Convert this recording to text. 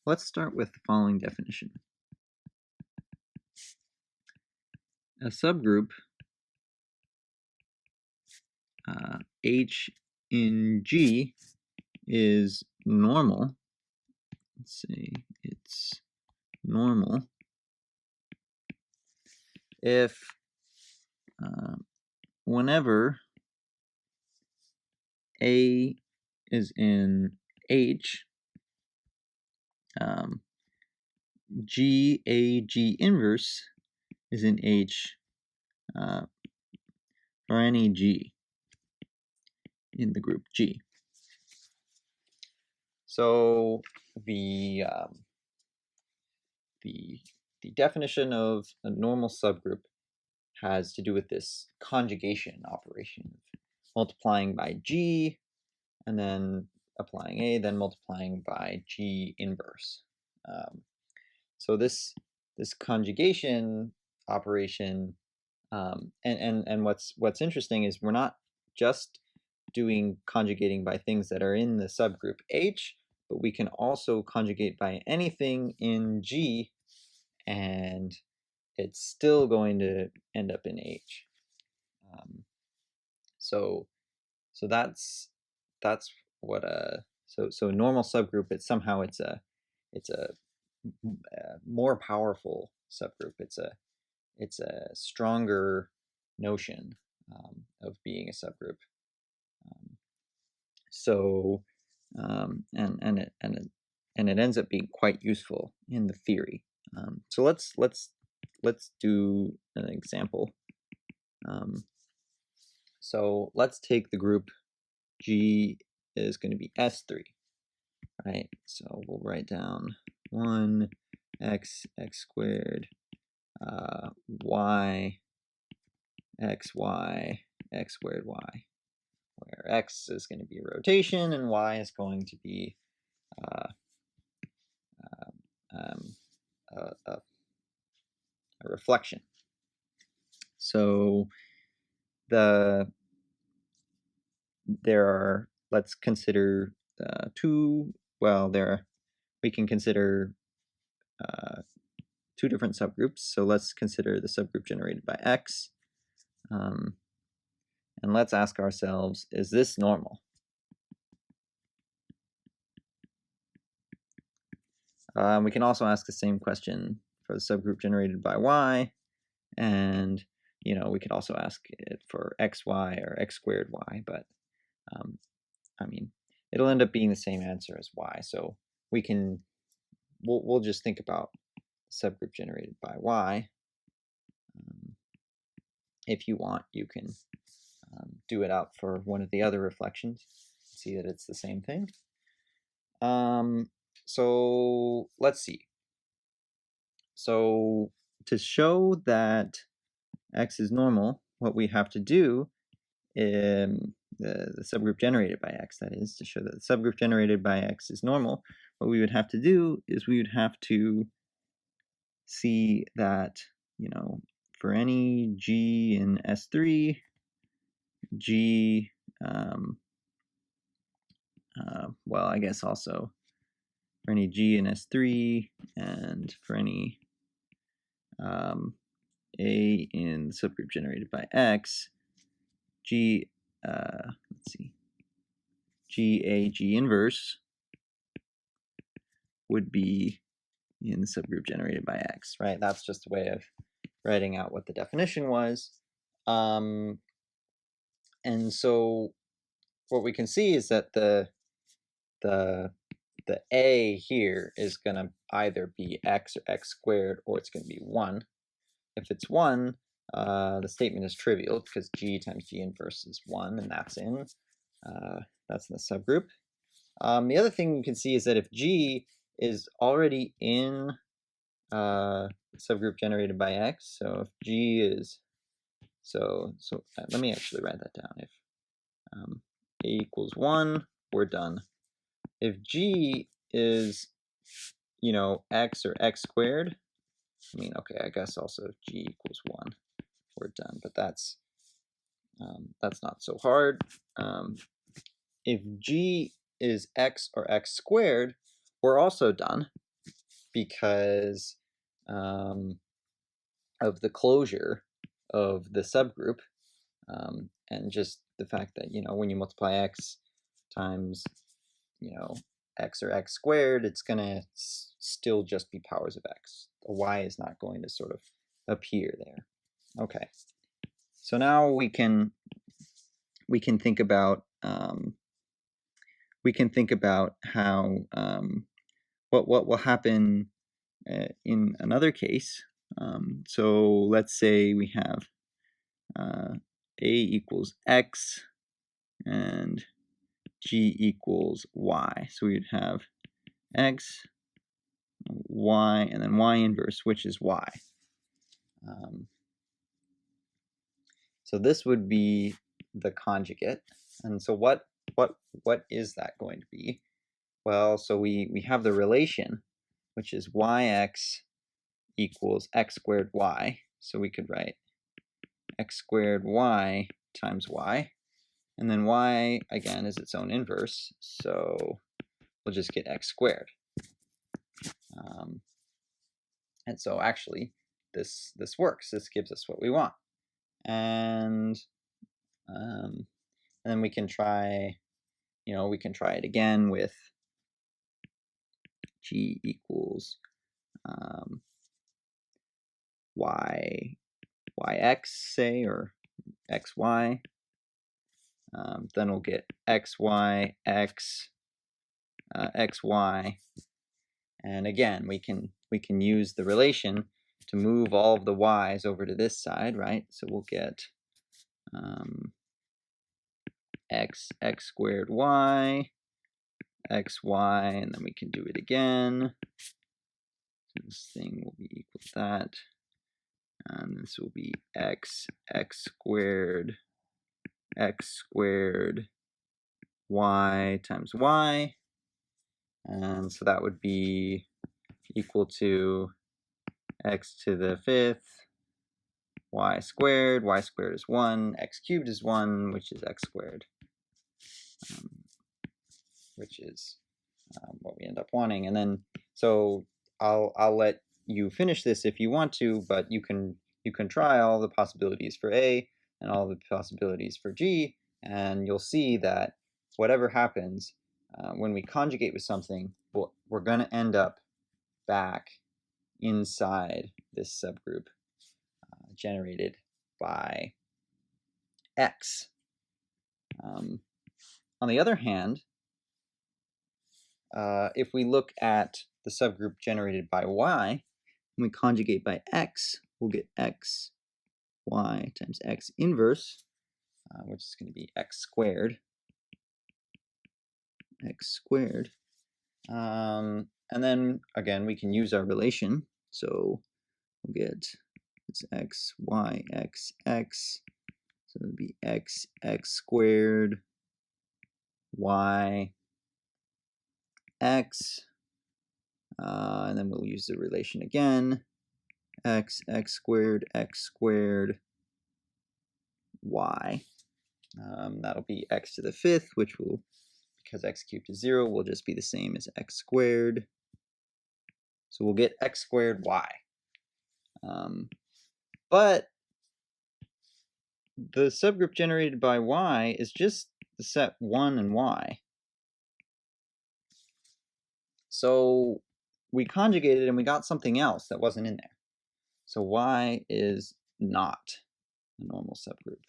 let's start with the following definition. A subgroup H in G is normal. Let's say it's normal if whenever A is in H, G inverse is in H for any G in the group G. So the definition of a normal subgroup has to do with this conjugation operation, multiplying by G, and then applying A, then multiplying by G inverse. So this conjugation operation, and what's interesting is we're not just doing conjugating by things that are in the subgroup H, but we can also conjugate by anything in G, and it's still going to end up in H. So that's what so normal subgroup. It's somehow it's a more powerful subgroup. It's a stronger notion of being a subgroup. And it ends up being quite useful in the theory. So let's do an example. So let's take the group G is going to be S3, right? So we'll write down 1 x squared y x squared y, where x is going to be rotation and y is going to be a reflection. So let's consider we can consider two different subgroups. So let's consider the subgroup generated by x, and let's ask ourselves, is this normal? We can also ask the same question for the subgroup generated by y, and we could also ask it for xy or x squared y, but I mean, it'll end up being the same answer as y. So we'll just think about subgroup generated by y. If you want, you can do it out for one of the other reflections, see that it's the same thing. So let's see. So to show that x is normal, what we have to do in the subgroup generated by x, that is, to show that the subgroup generated by x is normal, what we would have to do is we would have to see that, for any G in S3, G, well, I guess also for any G in S3 and for any A in the subgroup generated by X, G, let's see, G inverse would be in the subgroup generated by X, right? That's just a way of writing out what the definition was. And so what we can see is that the A here is going to either be x or x squared, or it's going to be 1. If it's 1, the statement is trivial because G times G inverse is 1, and that's in the subgroup. The other thing you can see is that if G is already in subgroup generated by X, so if G is, so let me actually write that down. If A equals 1, we're done. If G is, x or x squared, okay, I guess also if G equals 1, we're done, but that's not so hard. If G is x or x squared, we're also done. because of the closure of the subgroup, and just the fact that, when you multiply x times, x or x squared, it's going to still just be powers of x. The y is not going to sort of appear there. Okay, so now we can think about how what will happen in another case. So let's say we have a equals x and g equals y. So we'd have x, y, and then y inverse, which is y. So this would be the conjugate. And so what is that going to be? Well, so we have the relation, which is yx equals x squared y. So we could write x squared y times y. And then y, again, is its own inverse. So we'll just get x squared. And so actually, this works. This gives us what we want. And then we can try, it again with g equals yx, say, or xy. Then we'll get xy, x, xy. And again, we can use the relation to move all of the y's over to this side, right? So we'll get x squared y, xy, and then we can do it again. So this thing will be equal to that. And this will be x squared y times y. And so that would be equal to x to the 5th, y squared is 1, x cubed is 1, which is x squared, which is what we end up wanting. And then, so I'll let you finish this if you want to, but you can try all the possibilities for A and all the possibilities for G, and you'll see that whatever happens, when we conjugate with something, we're going to end up back inside this subgroup generated by X. On the other hand, if we look at the subgroup generated by Y, and we conjugate by X, we'll get x, y times x inverse, which is going to be x squared. And then, again, we can use our relation. So we'll get it's x, y, x, x. So it'll be x squared, y, x. And then we'll use the relation again. X squared, y. That'll be x to the 5th, which will, because x cubed is 0, will just be the same as x squared. So we'll get x squared y. But the subgroup generated by y is just the set 1 and y. So we conjugated and we got something else that wasn't in there. So y is not a normal subgroup.